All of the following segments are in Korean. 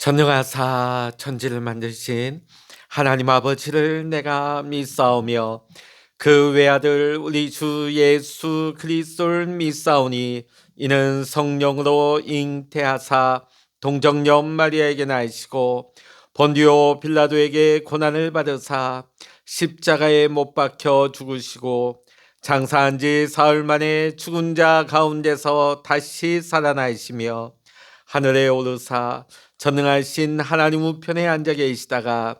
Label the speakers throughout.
Speaker 1: 전능하사 천지를 만드신 하나님 아버지를 내가 믿사오며 그 외아들 우리 주 예수 그리스도를 믿사오니 이는 성령으로 잉태하사 동정녀 마리아에게 나시고 본디오 빌라도에게 고난을 받으사 십자가에 못 박혀 죽으시고 장사한 지 사흘 만에 죽은 자 가운데서 다시 살아나시며 하늘에 오르사 전능하신 하나님 우편에 앉아 계시다가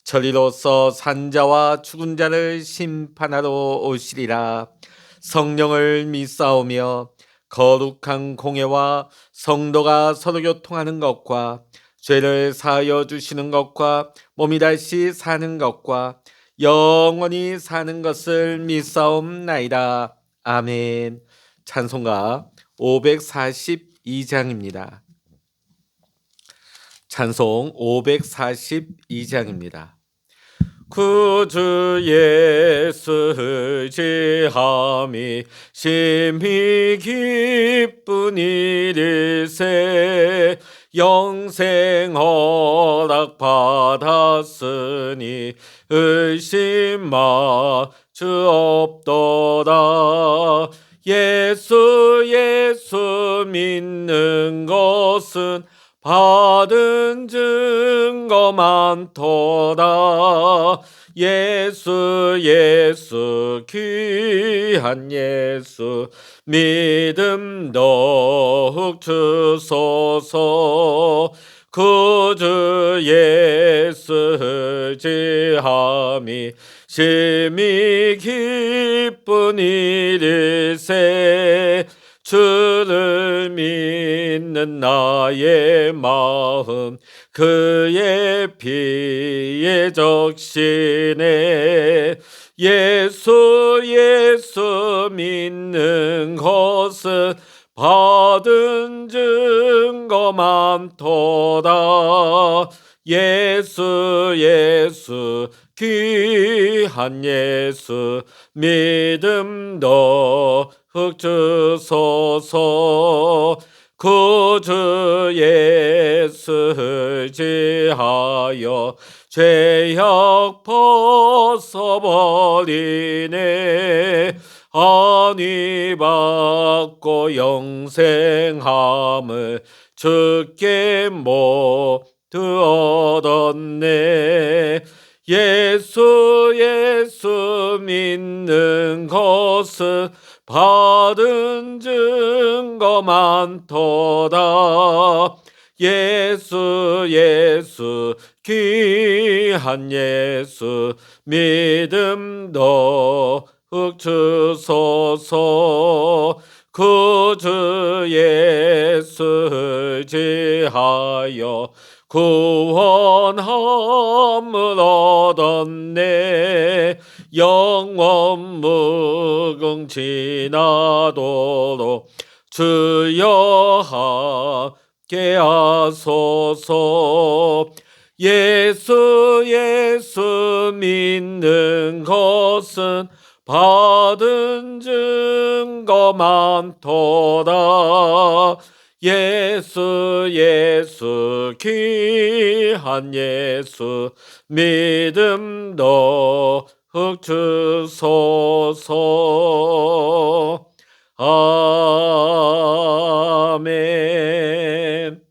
Speaker 1: 저리로서 산자와 죽은 자를 심판하러 오시리라. 성령을 믿사오며 거룩한 공예와 성도가 서로 교통하는 것과 죄를 사하여 주시는 것과 몸이 다시 사는 것과 영원히 사는 것을 믿사옵나이다. 아멘. 찬송가 542장입니다. 찬송 542장입니다. 구주 예수 의지함이 심히 기쁜 일일세 영생 허락 받았으니 의심마 주없도다. 예수 믿는 것은 받은 증거 많도다. 예수 귀한 예수 믿음 더욱 주소서. 구주 예수 의지함이 심히 기쁜 일일세 주를 믿는 나의 마음 그의 피에 적시네. 예수 믿는 것은 받은 증거 많도다. 예수 귀한 예수 믿음 더욱 주소서. 구주 예수 의지하여 죄악 벗어버리네. 안위 받고 영생함을 주께 모두 얻었네. 예수 믿는 것은 받은 증거 많도다. 예수 귀한 예수 믿음 더욱 주소서. 구주 예수 의지하여 구원함을 얻었네. 영원 무궁 지나도록 주여 함께 하소서. 예수 믿는 것은 받은 증거 많도다. 예수 귀한 예수 믿음 더욱 주소서. 아멘.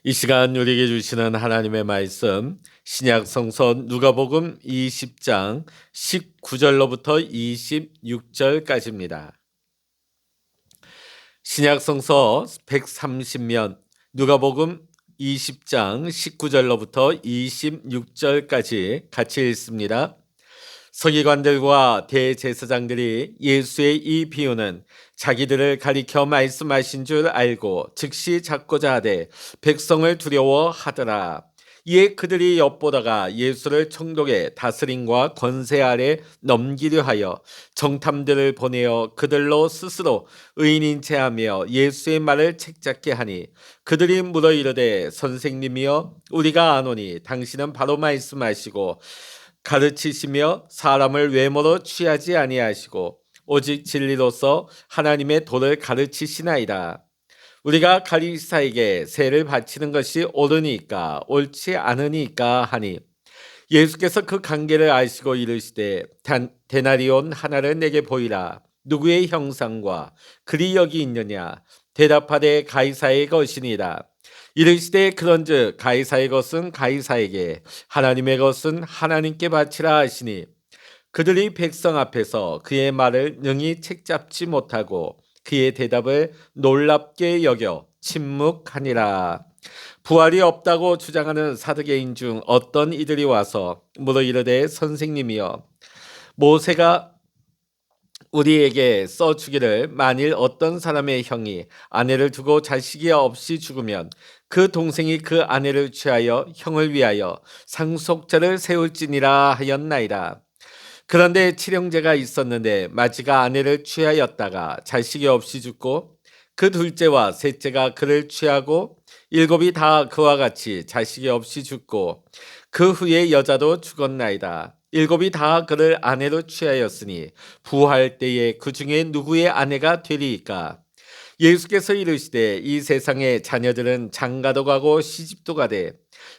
Speaker 1: 이 시간 우리에게 주시는 하나님의 말씀 신약 성서 누가복음 20장 19절로부터 26절까지입니다. 신약 성서 130면 누가복음 20장 19절로부터 26절까지 같이 읽습니다. 서기관들과 대제사장들이 예수의 이 비유는 자기들을 가리켜 말씀하신 줄 알고 즉시 잡고자 하되 백성을 두려워하더라. 이에 그들이 엿보다가 예수를 총독의 다스림과 권세 아래 넘기려 하여 정탐들을 보내어 그들로 스스로 의인인 체하며 예수의 말을 책잡게 하니 그들이 물어 이르되 선생님이여 우리가 아노니 당신은 바로 말씀하시고 가르치시며 사람을 외모로 취하지 아니하시고 오직 진리로서 하나님의 도를 가르치시나이다. 우리가 가이사에게 세를 바치는 것이 옳으니까 옳지 않으니까 하니 예수께서 그 관계를 아시고 이르시되 데나리온 하나를 내게 보이라. 누구의 형상과 글이 여기 있느냐. 대답하되 가이사의 것이니라. 이르시되 그런즉 가이사의 것은 가이사에게 하나님의 것은 하나님께 바치라 하시니 그들이 백성 앞에서 그의 말을 능히 책잡지 못하고 그의 대답을 놀랍게 여겨 침묵하니라. 부활이 없다고 주장하는 사두개인 중 어떤 이들이 와서 물어 이르되 선생님이여 모세가 우리에게 써주기를 만일 어떤 사람의 형이 아내를 두고 자식이 없이 죽으면 그 동생이 그 아내를 취하여 형을 위하여 상속자를 세울지니라 하였나이다. 그런데 칠형제가 있었는데 마지가 아내를 취하였다가 자식이 없이 죽고 그 둘째와 셋째가 그를 취하고 일곱이 다 그와 같이 자식이 없이 죽고 그 후에 여자도 죽었나이다. 일곱이 다 그를 아내로 취하였으니 부활 때에 그 중에 누구의 아내가 되리이까? 예수께서 이르시되 이 세상의 자녀들은 장가도 가고 시집도 가되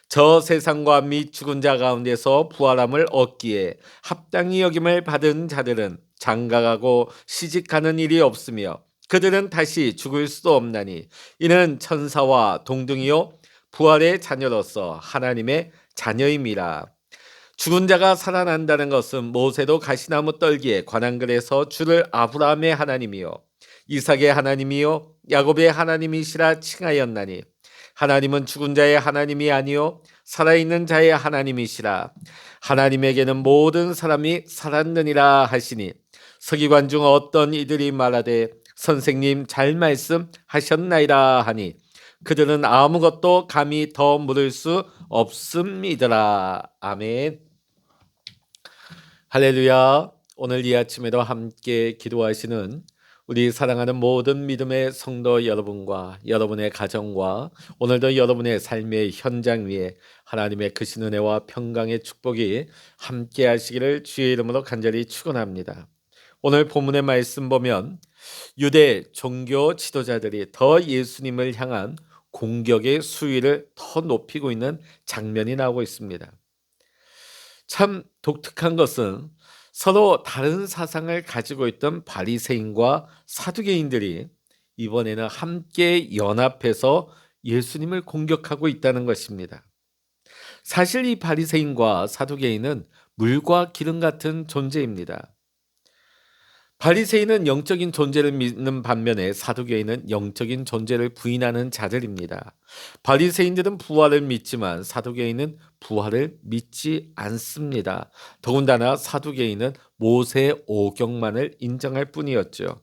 Speaker 1: 저 세상과 및 죽은 자 가운데서 부활함을 얻기에 합당히 여김을 받은 자들은 장가가고 시집가는 일이 없으며 그들은 다시 죽을 수도 없나니 이는 천사와 동등이요 부활의 자녀로서 하나님의 자녀임이라. 죽은 자가 살아난다는 것은 모세도 가시나무 떨기에 관한 글에서 주를 아브라함의 하나님이요 이삭의 하나님이요 야곱의 하나님이시라 칭하였나니 하나님은 죽은 자의 하나님이 아니요 살아있는 자의 하나님이시라. 하나님에게는 모든 사람이 살았느니라 하시니 서기관 중 어떤 이들이 말하되 선생님 잘 말씀하셨나이다 하니 그들은 아무것도 감히 더 물을 수 없음이더라. 아멘. 할렐루야. 오늘 이 아침에도 함께 기도하시는 우리 사랑하는 모든 믿음의 성도 여러분과 여러분의 가정과 오늘도 여러분의 삶의 현장 위에 하나님의 크신 은혜와 평강의 축복이 함께 하시기를 주의 이름으로 간절히 축원합니다. 오늘 본문의 말씀 보면 유대 종교 지도자들이 더 예수님을 향한 공격의 수위를 더 높이고 있는 장면이 나오고 있습니다. 참 독특한 것은 서로 다른 사상을 가지고 있던 바리새인과 사두개인들이 이번에는 함께 연합해서 예수님을 공격하고 있다는 것입니다. 사실 이 바리새인과 사두개인은 물과 기름 같은 존재입니다. 바리새인은 영적인 존재를 믿는 반면에 사두개인은 영적인 존재를 부인하는 자들입니다. 바리새인들은 부활을 믿지만 사두개인은 부활을 믿지 않습니다. 더군다나 사두개인은 모세 오경만을 인정할 뿐이었죠.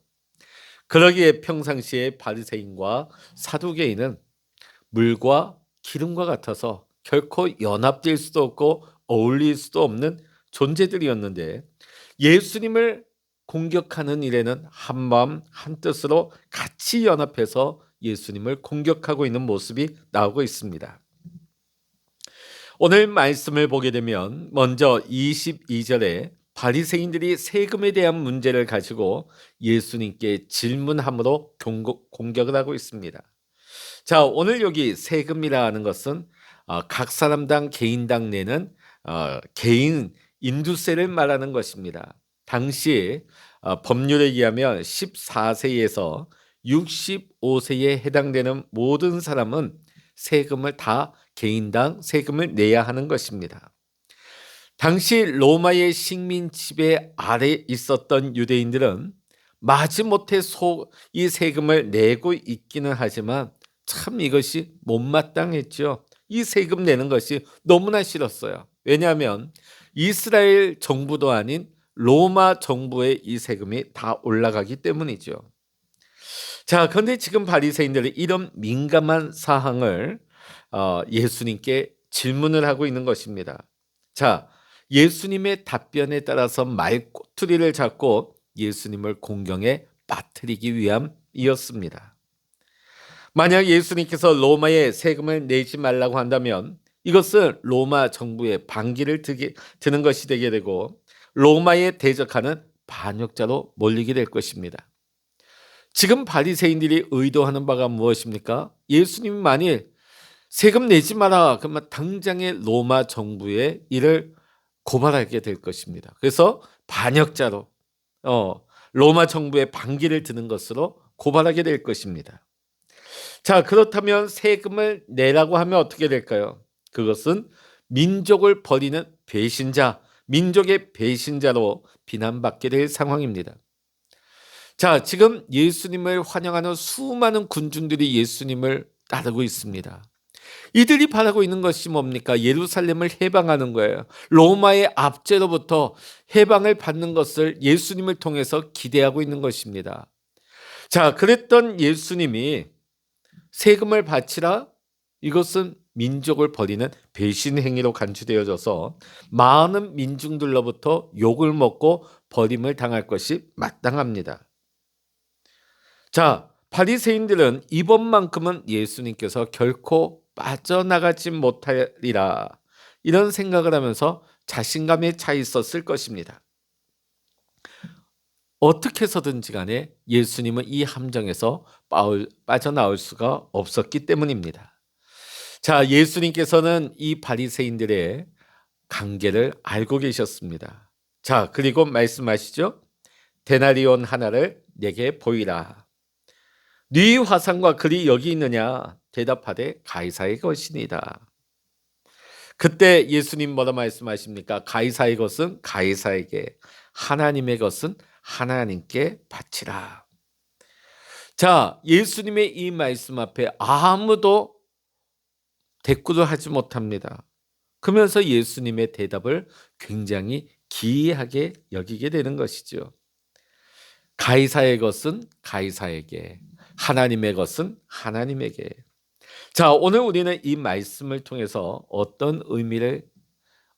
Speaker 1: 그러기에 평상시에 바리새인과 사두개인은 물과 기름과 같아서 결코 연합될 수도 없고 어울릴 수도 없는 존재들이었는데 예수님을 공격하는 일에는 한마음 한뜻으로 같이 연합해서 예수님을 공격하고 있는 모습이 나오고 있습니다. 오늘 말씀을 보게 되면 먼저 22절에 바리새인들이 세금에 대한 문제를 가지고 예수님께 질문함으로 공격을 하고 있습니다. 자, 오늘 여기 세금이라는 것은 각 사람당 개인당 내는 개인 인두세를 말하는 것입니다. 당시 법률에 의하면 14세에서 65세에 해당되는 모든 사람은 세금을 다 개인당 세금을 내야 하는 것입니다. 당시 로마의 식민 지배 아래 있었던 유대인들은 마지못해 이 세금을 내고 있기는 하지만 참 이것이 못마땅했죠. 이 세금 내는 것이 너무나 싫었어요. 왜냐하면 이스라엘 정부도 아닌 로마 정부의 이 세금이 다 올라가기 때문이죠. 자, 그런데 지금 바리새인들이 이런 민감한 사항을 예수님께 질문을 하고 있는 것입니다. 자, 예수님의 답변에 따라서 말꼬투리를 잡고 예수님을 공경에 빠뜨리기 위함이었습니다. 만약 예수님께서 로마에 세금을 내지 말라고 한다면 이것은 로마 정부의 반기를 드는 것이 되게 되고 로마에 대적하는 반역자로 몰리게 될 것입니다. 지금 바리새인들이 의도하는 바가 무엇입니까? 예수님이 만일 세금 내지 마라 그러면 당장에 로마 정부에 이를 고발하게 될 것입니다. 그래서 반역자로 로마 정부의 반기를 드는 것으로 고발하게 될 것입니다. 자, 그렇다면 세금을 내라고 하면 어떻게 될까요? 그것은 민족을 버리는 배신자, 민족의 배신자로 비난받게 될 상황입니다. 자, 지금 예수님을 환영하는 수많은 군중들이 예수님을 따르고 있습니다. 이들이 바라고 있는 것이 뭡니까? 예루살렘을 해방하는 거예요. 로마의 압제로부터 해방을 받는 것을 예수님을 통해서 기대하고 있는 것입니다. 자, 그랬던 예수님이 세금을 바치라? 이것은 민족을 버리는 배신 행위로 간주되어져서 많은 민중들로부터 욕을 먹고 버림을 당할 것이 마땅합니다. 자, 바리새인들은 이번만큼은 예수님께서 결코 빠져나가지 못하리라 이런 생각을 하면서 자신감에 차 있었을 것입니다. 어떻게 해서든지 간에 예수님은 이 함정에서 빠져나올 수가 없었기 때문입니다. 자, 예수님께서는 이 바리새인들의 관계를 알고 계셨습니다. 자, 그리고 말씀하시죠. 데나리온 하나를 내게 보이라. 네 화상과 글이 여기 있느냐? 대답하되 가이사의 것이니이다. 그때 예수님 뭐라 말씀하십니까? 가이사의 것은 가이사에게, 하나님의 것은 하나님께 바치라. 자, 예수님의 이 말씀 앞에 아무도 대꾸를 하지 못합니다. 그러면서 예수님의 대답을 굉장히 기이하게 여기게 되는 것이죠. 가이사의 것은 가이사에게, 하나님의 것은 하나님에게. 자, 오늘 우리는 이 말씀을 통해서 어떤 의미를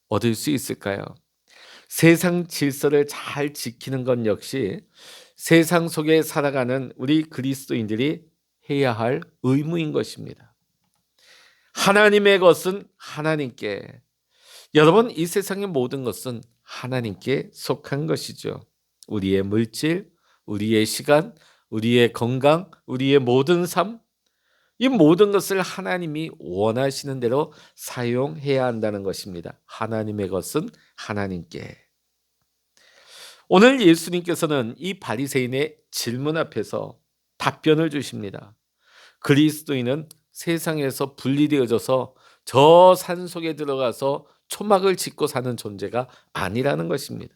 Speaker 1: 얻을 수 있을까요? 세상 질서를 잘 지키는 것 역시 세상 속에 살아가는 우리 그리스도인들이 해야 할 의무인 것입니다. 하나님의 것은 하나님께. 여러분, 이 세상의 모든 것은 하나님께 속한 것이죠. 우리의 물질, 우리의 시간, 우리의 건강, 우리의 모든 삶, 이 모든 것을 하나님이 원하시는 대로 사용해야 한다는 것입니다. 하나님의 것은 하나님께. 오늘 예수님께서는 이 바리새인의 질문 앞에서 답변을 주십니다. 그리스도인은 세상에서 분리되어져서 저 산속에 들어가서 초막을 짓고 사는 존재가 아니라는 것입니다.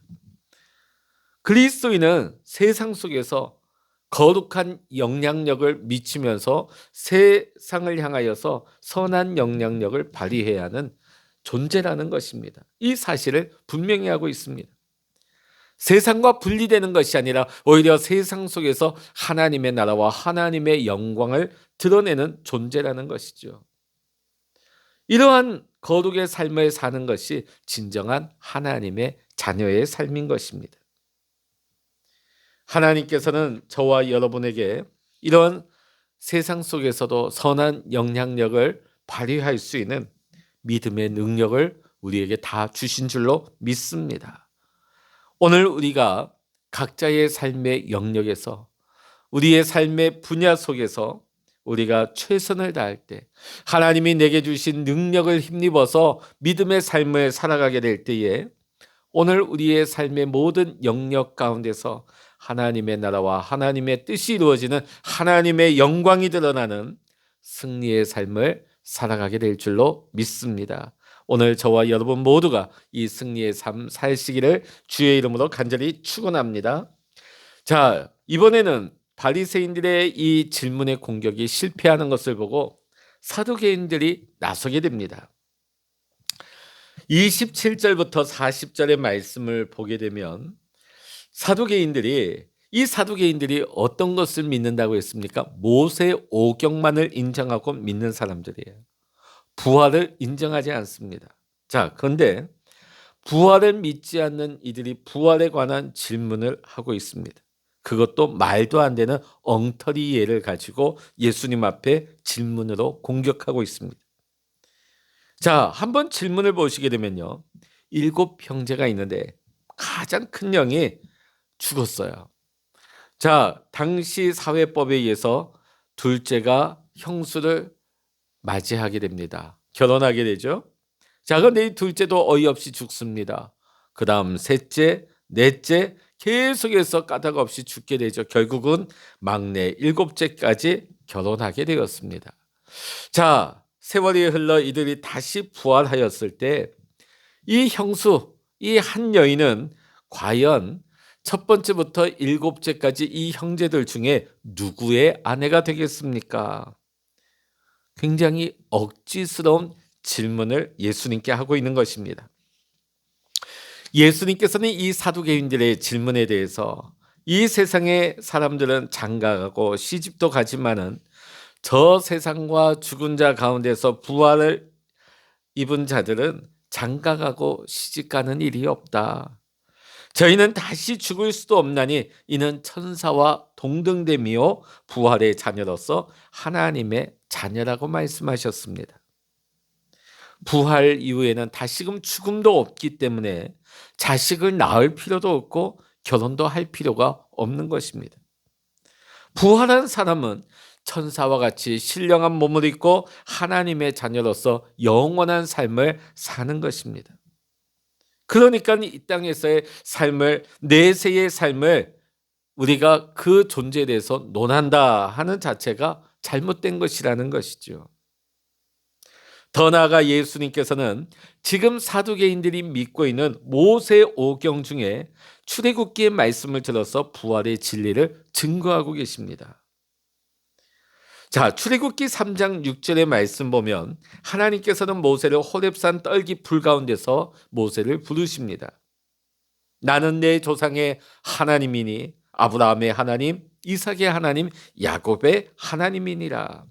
Speaker 1: 그리스도인은 세상 속에서 거룩한 영향력을 미치면서 세상을 향하여서 선한 영향력을 발휘해야 하는 존재라는 것입니다. 이 사실을 분명히 하고 있습니다. 세상과 분리되는 것이 아니라 오히려 세상 속에서 하나님의 나라와 하나님의 영광을 드러내는 존재라는 것이죠. 이러한 거룩의 삶을 사는 것이 진정한 하나님의 자녀의 삶인 것입니다. 하나님께서는 저와 여러분에게 이런 세상 속에서도 선한 영향력을 발휘할 수 있는 믿음의 능력을 우리에게 다 주신 줄로 믿습니다. 오늘 우리가 각자의 삶의 영역에서 우리의 삶의 분야 속에서 우리가 최선을 다할 때 하나님이 내게 주신 능력을 힘입어서 믿음의 삶을 살아가게 될 때에 오늘 우리의 삶의 모든 영역 가운데서 하나님의 나라와 하나님의 뜻이 이루어지는 하나님의 영광이 드러나는 승리의 삶을 살아가게 될 줄로 믿습니다. 오늘 저와 여러분 모두가 이 승리의 삶 사시기를 주의 이름으로 간절히 축원합니다. 자, 이번에는 바리새인들의 이 질문의 공격이 실패하는 것을 보고 사두개인들이 나서게 됩니다. 27절부터 40절의 말씀을 보게 되면 이 사두개인들이 어떤 것을 믿는다고 했습니까? 모세 오경만을 인정하고 믿는 사람들이에요. 부활을 인정하지 않습니다. 자, 그런데 부활을 믿지 않는 이들이 부활에 관한 질문을 하고 있습니다. 그것도 말도 안 되는 엉터리 예를 가지고 예수님 앞에 질문으로 공격하고 있습니다. 자, 한번 질문을 보시게 되면요. 7 형제가 있는데 가장 큰 형이 죽었어요. 자, 당시 사회법에 의해서 둘째가 형수를 맞이하게 됩니다. 결혼하게 되죠. 자, 그런데 이 둘째도 어이없이 죽습니다. 그 다음 셋째, 넷째 계속해서 까닭 없이 죽게 되죠. 결국은 막내 일곱째까지 결혼하게 되었습니다. 자, 세월이 흘러 이들이 다시 부활하였을 때 이 형수, 이 한 여인은 과연 첫 번째부터 일곱째까지 이 형제들 중에 누구의 아내가 되겠습니까? 굉장히 억지스러운 질문을 예수님께 하고 있는 것입니다. 예수님께서는 이 사두개인들의 질문에 대해서 이 세상의 사람들은 장가가고 시집도 가지만은 저 세상과 죽은 자 가운데서 부활을 입은 자들은 장가가고 시집가는 일이 없다. 저희는 다시 죽을 수도 없나니 이는 천사와 동등됨이요 부활의 자녀로서 하나님의 자녀라고 말씀하셨습니다. 부활 이후에는 다시금 죽음도 없기 때문에 자식을 낳을 필요도 없고 결혼도 할 필요가 없는 것입니다. 부활한 사람은 천사와 같이 신령한 몸을 입고 하나님의 자녀로서 영원한 삶을 사는 것입니다. 그러니까 이 땅에서의 삶을, 내세의 삶을 우리가 그 존재에 대해서 논한다 하는 자체가 잘못된 것이라는 것이죠. 더 나아가 예수님께서는 지금 사두개인들이 믿고 있는 모세오경 중에 출애굽기의 말씀을 들어서 부활의 진리를 증거하고 계십니다. 자, 출애굽기 3장 6절의 말씀 보면 하나님께서는 모세를 호렙산 떨기 불 가운데서 모세를 부르십니다. 나는 내 조상의 하나님이니 아브라함의 하나님, 이삭의 하나님, 야곱의 하나님이니라.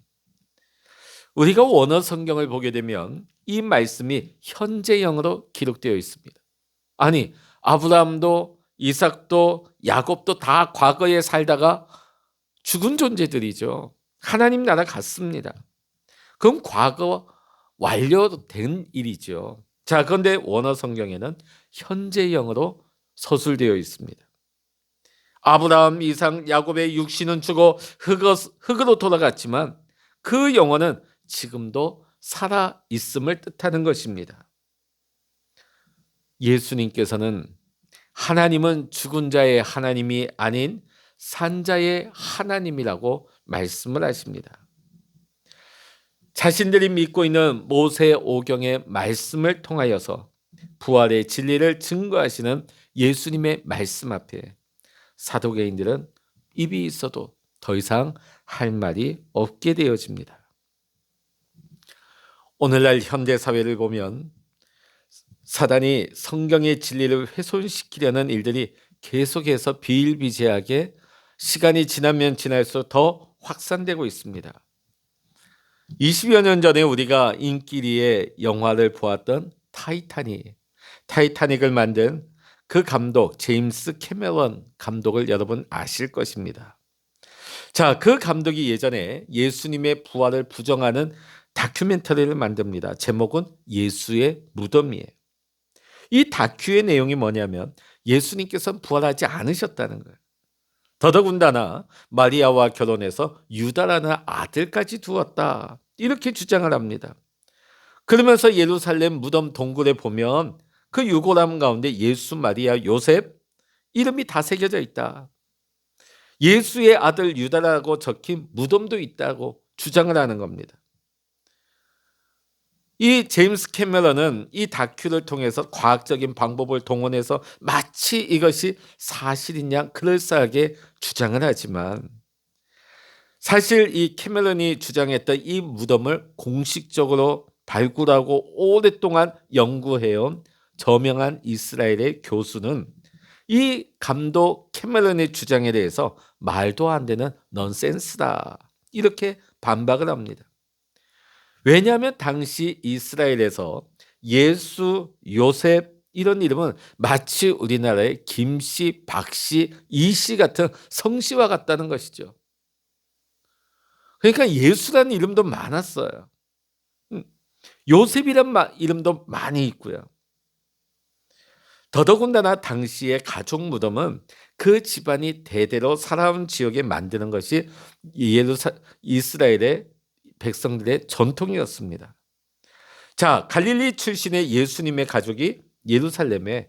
Speaker 1: 우리가 원어 성경을 보게 되면 이 말씀이 현재형으로 기록되어 있습니다. 아니, 아브라함도 이삭도 야곱도 다 과거에 살다가 죽은 존재들이죠. 하나님 나라 갔습니다. 그럼 과거 완료된 일이죠. 자, 그런데 원어 성경에는 현재형으로 서술되어 있습니다. 아브라함, 이삭, 야곱의 육신은 죽어 흙으로 돌아갔지만 그 영혼은 지금도 살아 있음을 뜻하는 것입니다. 예수님께서는 하나님은 죽은 자의 하나님이 아닌 산 자의 하나님이라고 말씀을 하십니다. 자신들이 믿고 있는 모세오경의 말씀을 통하여서 부활의 진리를 증거하시는 예수님의 말씀 앞에 사도개인들은 입이 있어도 더 이상 할 말이 없게 되어집니다. 오늘날 현대 사회를 보면 사단이 성경의 진리를 훼손시키려는 일들이 계속해서 비일비재하게 시간이 지나면 지날수록 더 확산되고 있습니다. 20여 년 전에 우리가 인기리의 영화를 보았던 타이타닉을 만든 그 감독 제임스 캐메런 감독을 여러분 아실 것입니다. 자, 그 감독이 예전에 예수님의 부활을 부정하는 다큐멘터리를 만듭니다. 제목은 예수의 무덤이에요. 이 다큐의 내용이 뭐냐면 예수님께서는 부활하지 않으셨다는 거예요. 더더군다나 마리아와 결혼해서 유다라는 아들까지 두었다. 이렇게 주장을 합니다. 그러면서 예루살렘 무덤 동굴에 보면 그 유골함 가운데 예수, 마리아, 요셉 이름이 다 새겨져 있다. 예수의 아들 유다라고 적힌 무덤도 있다고 주장을 하는 겁니다. 이 제임스 캐머런은 이 다큐를 통해서 과학적인 방법을 동원해서 마치 이것이 사실인 양 그럴싸하게 주장을 하지만 사실 이 캐머런이 주장했던 이 무덤을 공식적으로 발굴하고 오랫동안 연구해온 저명한 이스라엘의 교수는 이 감독 캐머런의 주장에 대해서 말도 안 되는 넌센스다 이렇게 반박을 합니다. 왜냐하면 당시 이스라엘에서 예수, 요셉 이런 이름은 마치 우리나라의 김씨, 박씨, 이씨 같은 성씨와 같다는 것이죠. 그러니까 예수라는 이름도 많았어요. 요셉이란 이름도 많이 있고요. 더더군다나 당시의 가족 무덤은 그 집안이 대대로 살아온 지역에 만드는 것이 이스라엘의 백성들의 전통이었습니다. 자, 갈릴리 출신의 예수님의 가족이 예루살렘에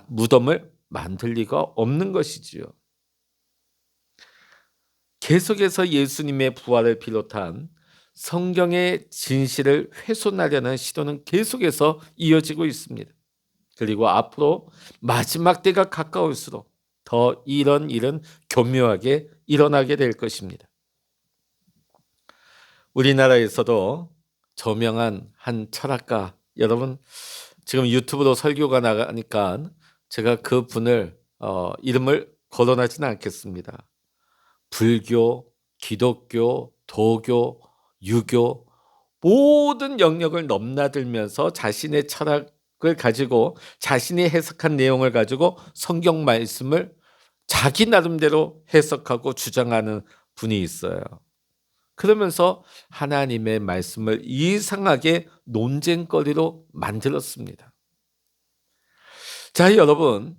Speaker 1: 무덤을 만들 리가 없는 것이지요. 계속해서 예수님의 부활을 비롯한 성경의 진실을 훼손하려는 시도는 계속해서 이어지고 있습니다. 그리고 앞으로 마지막 때가 가까울수록 더 이런 일은 교묘하게 일어나게 될 것입니다. 우리나라에서도 저명한 한 철학가, 여러분 지금 유튜브로 설교가 나가니까 제가 그 분을 이름을 거론하지는 않겠습니다. 불교, 기독교, 도교, 유교 모든 영역을 넘나들면서 자신의 철학을 가지고 자신이 해석한 내용을 가지고 성경 말씀을 자기 나름대로 해석하고 주장하는 분이 있어요. 그러면서 하나님의 말씀을 이상하게 논쟁거리로 만들었습니다. 자, 여러분,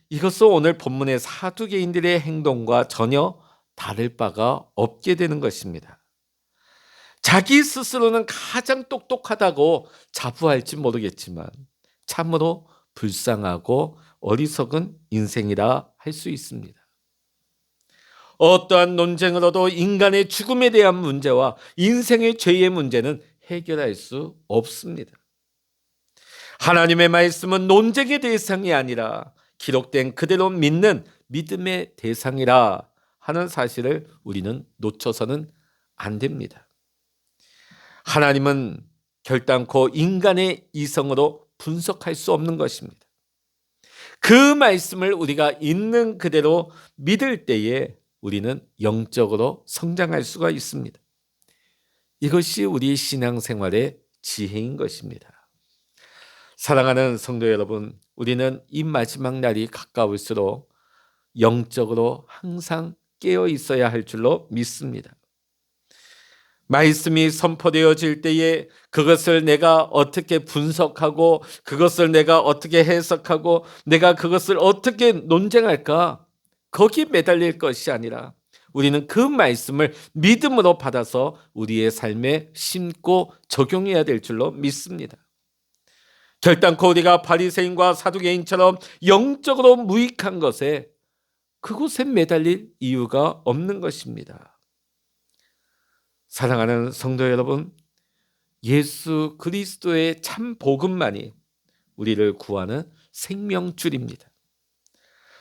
Speaker 1: 이것은 오늘 본문의 사두개인들의 행동과 전혀 다를 바가 없게 되는 것입니다. 자기 스스로는 가장 똑똑하다고 자부할지 모르겠지만 참으로 불쌍하고 어리석은 인생이라 할 수 있습니다. 어떠한 논쟁으로도 인간의 죽음에 대한 문제와 인생의 죄의 문제는 해결할 수 없습니다. 하나님의 말씀은 논쟁의 대상이 아니라 기록된 그대로 믿는 믿음의 대상이라 하는 사실을 우리는 놓쳐서는 안 됩니다. 하나님은 결단코 인간의 이성으로 분석할 수 없는 것입니다. 그 말씀을 우리가 있는 그대로 믿을 때에 우리는 영적으로 성장할 수가 있습니다. 이것이 우리 신앙생활의 지혜인 것입니다. 사랑하는 성도 여러분, 우리는 이 마지막 날이 가까울수록 영적으로 항상 깨어 있어야 할 줄로 믿습니다. 말씀이 선포되어질 때에 그것을 내가 어떻게 분석하고 그것을 내가 어떻게 해석하고 내가 그것을 어떻게 논쟁할까? 거기에 매달릴 것이 아니라 우리는 그 말씀을 믿음으로 받아서 우리의 삶에 심고 적용해야 될 줄로 믿습니다. 결단코 우리가 바리새인과 사두개인처럼 영적으로 무익한 것에 그곳에 매달릴 이유가 없는 것입니다. 사랑하는 성도 여러분, 예수 그리스도의 참 복음만이 우리를 구하는 생명줄입니다.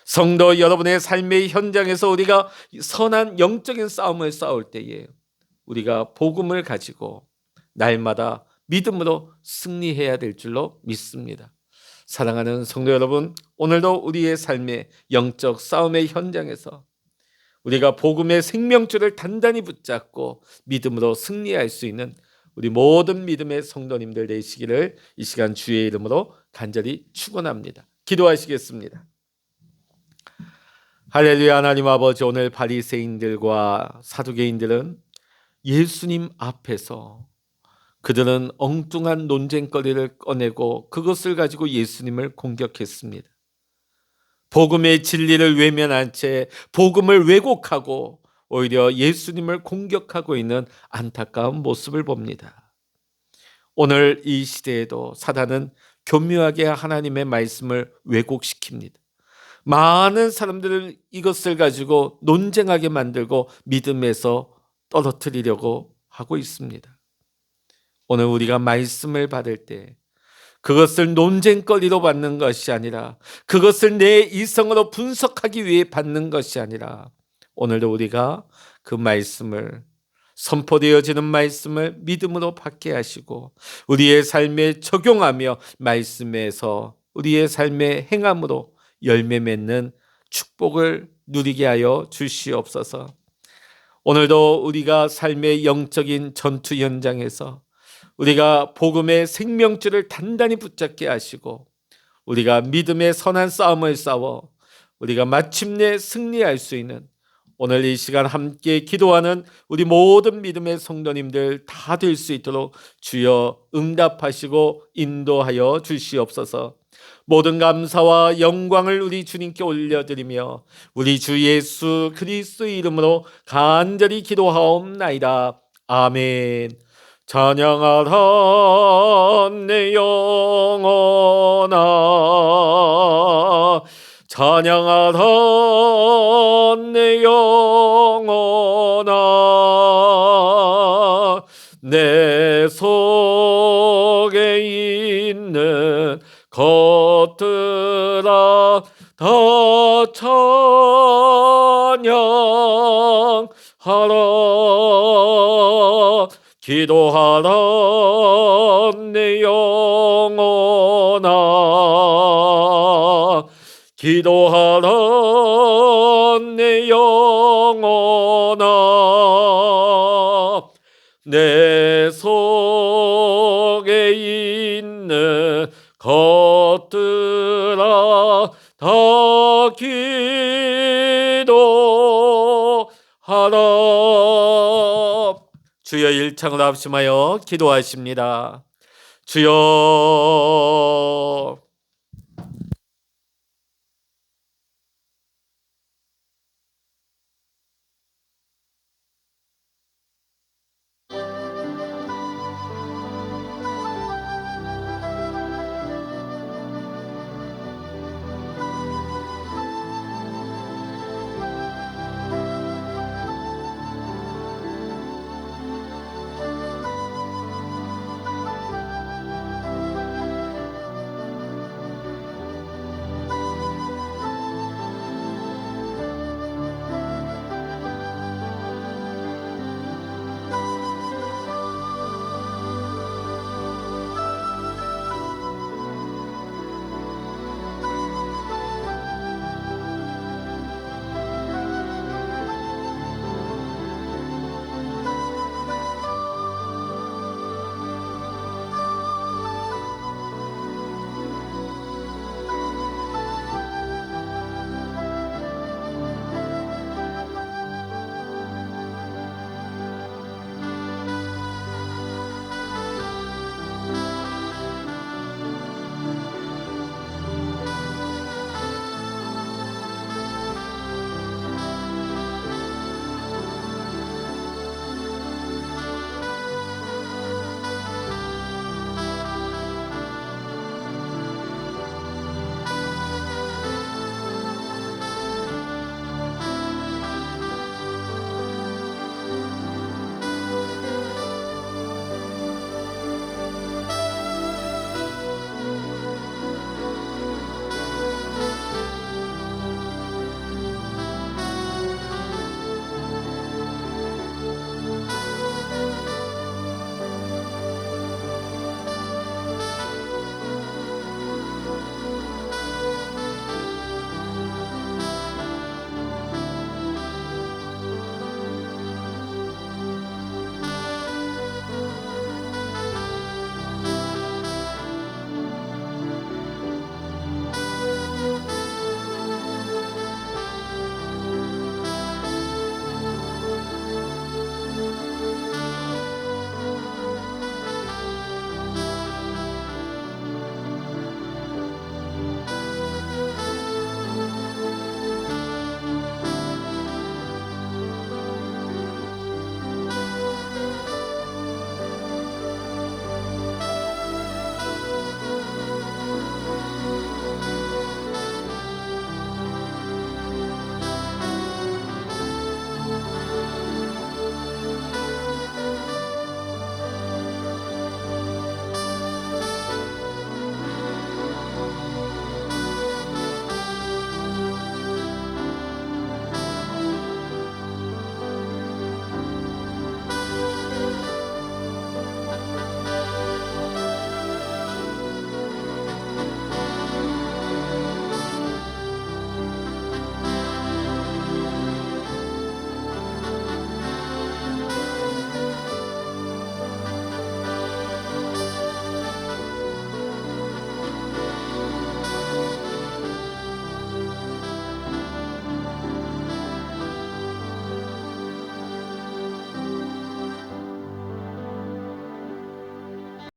Speaker 1: 성도 여러분의 삶의 현장에서 우리가 선한 영적인 싸움을 싸울 때에 우리가 복음을 가지고 날마다 믿음으로 승리해야 될 줄로 믿습니다. 사랑하는 성도 여러분, 오늘도 우리의 삶의 영적 싸움의 현장에서 우리가 복음의 생명줄을 단단히 붙잡고 믿음으로 승리할 수 있는 우리 모든 믿음의 성도님들 되시기를 이 시간 주의 이름으로 간절히 축원합니다. 기도하시겠습니다. 할렐루야. 하나님 아버지, 오늘 바리새인들과 사두개인들은 예수님 앞에서 그들은 엉뚱한 논쟁거리를 꺼내고 그것을 가지고 예수님을 공격했습니다. 복음의 진리를 외면한 채 복음을 왜곡하고 오히려 예수님을 공격하고 있는 안타까운 모습을 봅니다. 오늘 이 시대에도 사단은 교묘하게 하나님의 말씀을 왜곡시킵니다. 많은 사람들은 이것을 가지고 논쟁하게 만들고 믿음에서 떨어뜨리려고 하고 있습니다. 오늘 우리가 말씀을 받을 때 그것을 논쟁거리로 받는 것이 아니라 그것을 내 이성으로 분석하기 위해 받는 것이 아니라 오늘도 우리가 그 말씀을 선포되어지는 말씀을 믿음으로 받게 하시고 우리의 삶에 적용하며 말씀에서 우리의 삶의 행함으로 열매 맺는 축복을 누리게 하여 주시옵소서. 오늘도 우리가 삶의 영적인 전투 현장에서 우리가 복음의 생명줄을 단단히 붙잡게 하시고 우리가 믿음의 선한 싸움을 싸워 우리가 마침내 승리할 수 있는 오늘 이 시간 함께 기도하는 우리 모든 믿음의 성도님들 다 될 수 있도록 주여 응답하시고 인도하여 주시옵소서. 모든 감사와 영광을 우리 주님께 올려드리며 우리 주 예수 그리스도의 이름으로 간절히 기도하옵나이다. 아멘. 찬양하라 내 영혼아, 찬양하라 내 영혼아, 내 속에 있는 것들아 다 찬양하라. 기도하라 내 영혼아, 기도하라 내 영혼아, 내 속에 있는 것들아 다 기도하라. 주여 일창을 합심하여 기도하십니다. 주여